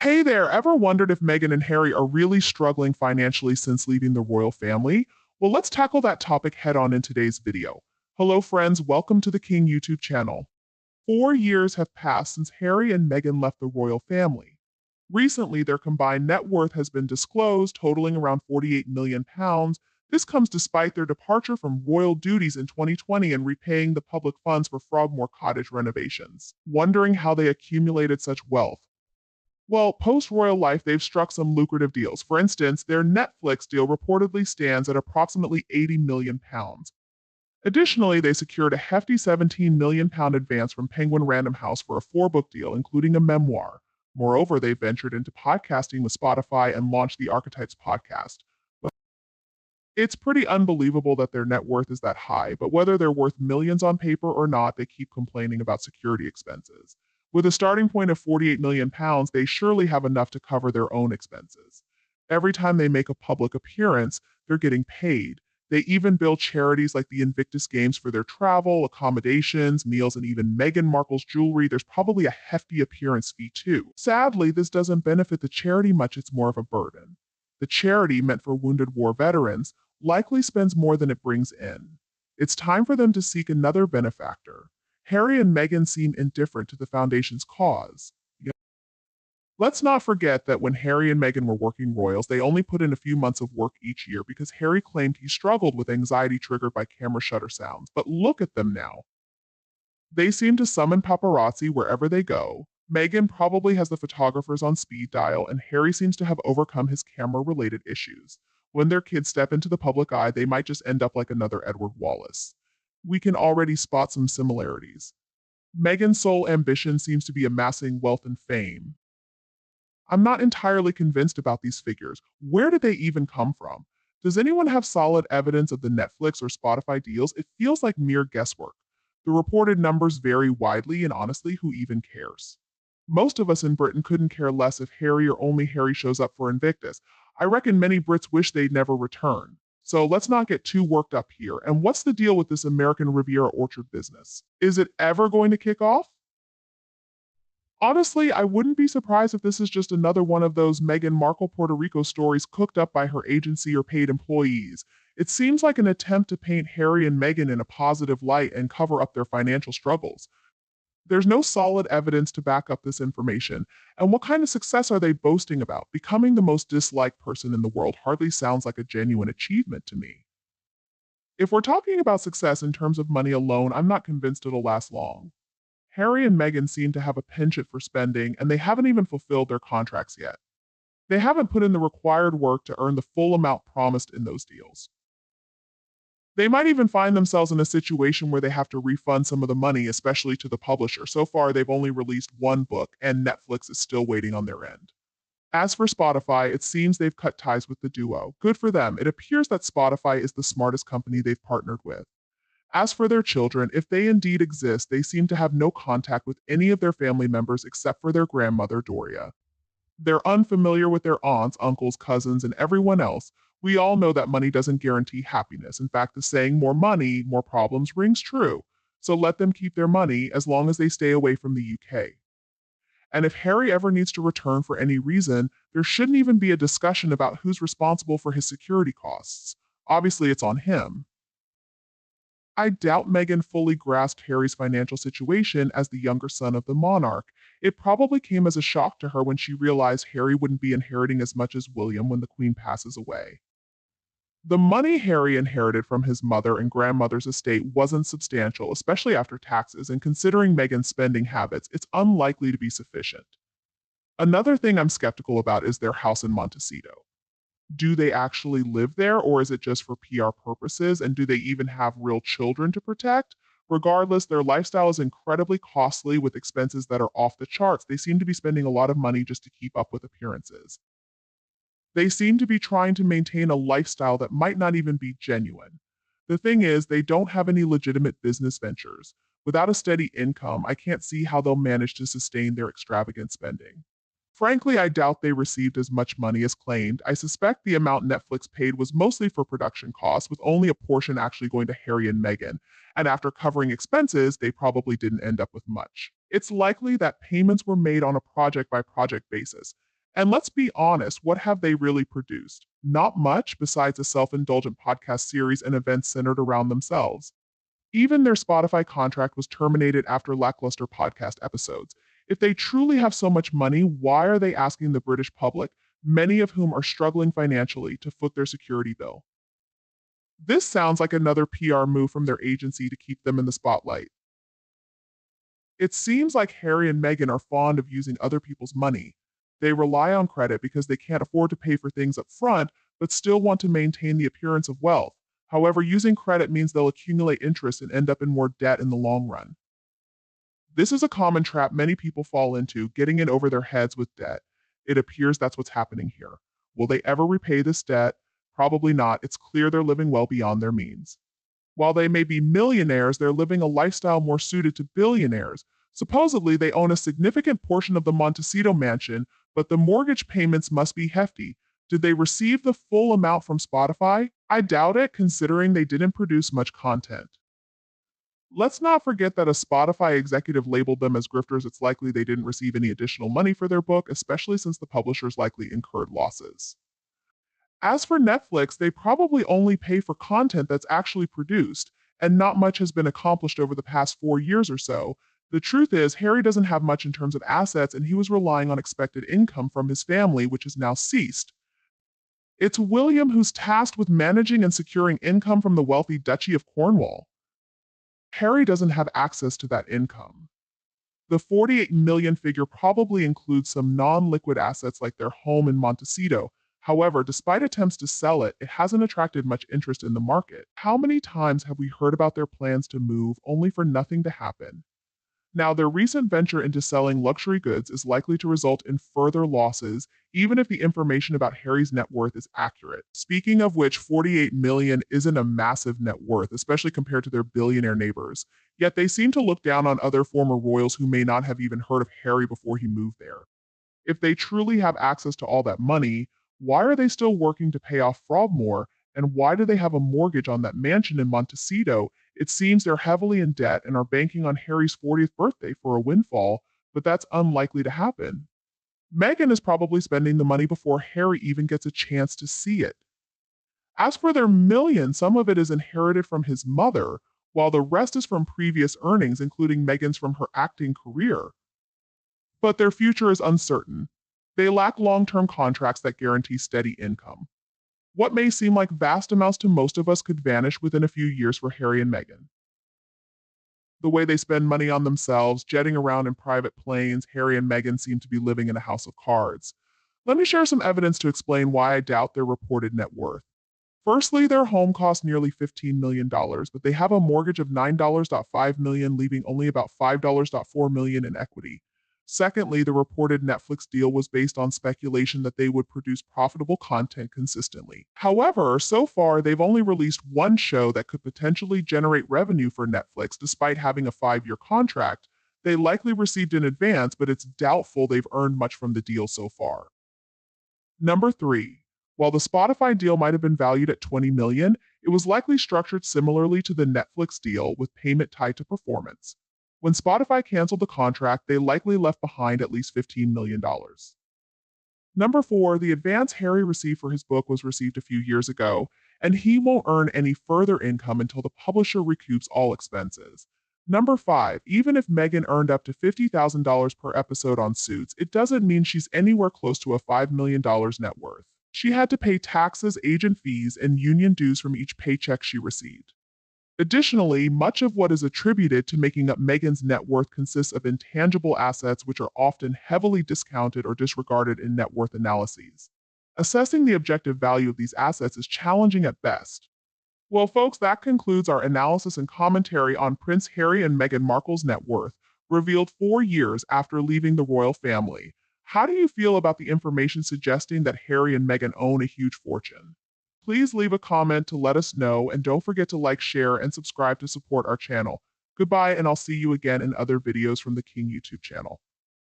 Hey there, ever wondered if Meghan and Harry are really struggling financially since leaving the royal family? Well, let's tackle that topic head on in today's video. Hello friends, welcome to the King YouTube channel. 4 years have passed since Harry and Meghan left the royal family. Recently, their combined net worth has been disclosed, totaling around £48 million. This comes despite their departure from royal duties in 2020 and repaying the public funds for Frogmore Cottage renovations. Wondering how they accumulated such wealth? Well, post-royal life, they've struck some lucrative deals. For instance, their Netflix deal reportedly stands at approximately £80 million. Additionally, they secured a hefty £17 million advance from Penguin Random House for a four-book deal, including a memoir. Moreover, they ventured into podcasting with Spotify and launched the Archetypes podcast. It's pretty unbelievable that their net worth is that high, but whether they're worth millions on paper or not, they keep complaining about security expenses. With a starting point of £48 million, they surely have enough to cover their own expenses. Every time they make a public appearance, they're getting paid. They even bill charities like the Invictus Games for their travel, accommodations, meals, and even Meghan Markle's jewelry. There's probably a hefty appearance fee too. Sadly, this doesn't benefit the charity much, it's more of a burden. The charity, meant for wounded war veterans, likely spends more than it brings in. It's time for them to seek another benefactor. Harry and Meghan seem indifferent to the foundation's cause. Let's not forget that when Harry and Meghan were working royals, they only put in a few months of work each year because Harry claimed he struggled with anxiety triggered by camera shutter sounds. But look at them now. They seem to summon paparazzi wherever they go. Meghan probably has the photographers on speed dial, and Harry seems to have overcome his camera-related issues. When their kids step into the public eye, they might just end up like another Edward Wallace. We can already spot some similarities. Meghan's sole ambition seems to be amassing wealth and fame. I'm not entirely convinced about these figures. Where did they even come from? Does anyone have solid evidence of the Netflix or Spotify deals? It feels like mere guesswork. The reported numbers vary widely, and honestly, who even cares? Most of us in Britain couldn't care less if Harry or only Harry shows up for Invictus. I reckon many Brits wish they'd never return. So let's not get too worked up here. And what's the deal with this American Riviera orchard business? Is it ever going to kick off? Honestly, I wouldn't be surprised if this is just another one of those Meghan Markle Puerto Rico stories cooked up by her agency or paid employees. It seems like an attempt to paint Harry and Meghan in a positive light and cover up their financial struggles. There's no solid evidence to back up this information. And what kind of success are they boasting about? Becoming the most disliked person in the world hardly sounds like a genuine achievement to me. If we're talking about success in terms of money alone, I'm not convinced it'll last long. Harry and Meghan seem to have a penchant for spending, and they haven't even fulfilled their contracts yet. They haven't put in the required work to earn the full amount promised in those deals. They might even find themselves in a situation where they have to refund some of the money, especially to the publisher. So far, they've only released one book, and Netflix is still waiting on their end. As for Spotify, it seems they've cut ties with the duo. Good for them. It appears that Spotify is the smartest company they've partnered with. As for their children, if they indeed exist, they seem to have no contact with any of their family members except for their grandmother, Doria. They're unfamiliar with their aunts, uncles, cousins, and everyone else. We all know that money doesn't guarantee happiness. In fact, the saying, more money, more problems, rings true. So let them keep their money as long as they stay away from the UK. And if Harry ever needs to return for any reason, there shouldn't even be a discussion about who's responsible for his security costs. Obviously, it's on him. I doubt Meghan fully grasped Harry's financial situation as the younger son of the monarch. It probably came as a shock to her when she realized Harry wouldn't be inheriting as much as William when the Queen passes away. The money Harry inherited from his mother and grandmother's estate wasn't substantial, especially after taxes, and considering Meghan's spending habits, it's unlikely to be sufficient. Another thing I'm skeptical about is their house in Montecito. Do they actually live there, or is it just for PR purposes, and do they even have real children to protect? Regardless, their lifestyle is incredibly costly with expenses that are off the charts. They seem to be spending a lot of money just to keep up with appearances. They seem to be trying to maintain a lifestyle that might not even be genuine. The thing is, they don't have any legitimate business ventures. Without a steady income, I can't see how they'll manage to sustain their extravagant spending. Frankly, I doubt they received as much money as claimed. I suspect the amount Netflix paid was mostly for production costs, with only a portion actually going to Harry and Meghan. And after covering expenses, they probably didn't end up with much. It's likely that payments were made on a project-by-project basis. And let's be honest, what have they really produced? Not much besides a self-indulgent podcast series and events centered around themselves. Even their Spotify contract was terminated after lackluster podcast episodes. If they truly have so much money, why are they asking the British public, many of whom are struggling financially, to foot their security bill? This sounds like another PR move from their agency to keep them in the spotlight. It seems like Harry and Meghan are fond of using other people's money. They rely on credit because they can't afford to pay for things up front, but still want to maintain the appearance of wealth. However, using credit means they'll accumulate interest and end up in more debt in the long run. This is a common trap many people fall into, getting in over their heads with debt. It appears that's what's happening here. Will they ever repay this debt? Probably not. It's clear they're living well beyond their means. While they may be millionaires, they're living a lifestyle more suited to billionaires. Supposedly, they own a significant portion of the Montecito mansion, but the mortgage payments must be hefty. Did they receive the full amount from Spotify? I doubt it, considering they didn't produce much content. Let's not forget that a Spotify executive labeled them as grifters. It's likely they didn't receive any additional money for their book, especially since the publishers likely incurred losses. As for Netflix, they probably only pay for content that's actually produced, and not much has been accomplished over the past 4 years or so. The truth is, Harry doesn't have much in terms of assets, and he was relying on expected income from his family, which has now ceased. It's William who's tasked with managing and securing income from the wealthy Duchy of Cornwall. Harry doesn't have access to that income. The 48 million figure probably includes some non-liquid assets like their home in Montecito. However, despite attempts to sell it, it hasn't attracted much interest in the market. How many times have we heard about their plans to move only for nothing to happen? Now, their recent venture into selling luxury goods is likely to result in further losses, even if the information about Harry's net worth is accurate. Speaking of which, 48 million isn't a massive net worth, especially compared to their billionaire neighbors. Yet they seem to look down on other former royals who may not have even heard of Harry before he moved there. If they truly have access to all that money, why are they still working to pay off Frogmore? And why do they have a mortgage on that mansion in Montecito? It seems they're heavily in debt and are banking on Harry's 40th birthday for a windfall, but that's unlikely to happen. Meghan is probably spending the money before Harry even gets a chance to see it. As for their million, some of it is inherited from his mother, while the rest is from previous earnings, including Meghan's from her acting career. But their future is uncertain. They lack long-term contracts that guarantee steady income. What may seem like vast amounts to most of us could vanish within a few years for Harry and Meghan. The way they spend money on themselves, jetting around in private planes, Harry and Meghan seem to be living in a house of cards. Let me share some evidence to explain why I doubt their reported net worth. Firstly, their home cost nearly $15 million, but they have a mortgage of $9.5 million, leaving only about $5.4 million in equity. Secondly, the reported Netflix deal was based on speculation that they would produce profitable content consistently. However, so far, they've only released one show that could potentially generate revenue for Netflix despite having a 5-year contract. They likely received in advance, but it's doubtful they've earned much from the deal so far. Number 3. While the Spotify deal might have been valued at $20 million, it was likely structured similarly to the Netflix deal with payment tied to performance. When Spotify canceled the contract, they likely left behind at least $15 million. Number 4, the advance Harry received for his book was received a few years ago, and he won't earn any further income until the publisher recoups all expenses. Number 5, even if Meghan earned up to $50,000 per episode on Suits, it doesn't mean she's anywhere close to a $5 million net worth. She had to pay taxes, agent fees, and union dues from each paycheck she received. Additionally, much of what is attributed to making up Meghan's net worth consists of intangible assets which are often heavily discounted or disregarded in net worth analyses. Assessing the objective value of these assets is challenging at best. Well, folks, that concludes our analysis and commentary on Prince Harry and Meghan Markle's net worth, revealed 4 years after leaving the royal family. How do you feel about the information suggesting that Harry and Meghan own a huge fortune? Please leave a comment to let us know, and don't forget to like, share, and subscribe to support our channel. Goodbye, and I'll see you again in other videos from the King YouTube channel.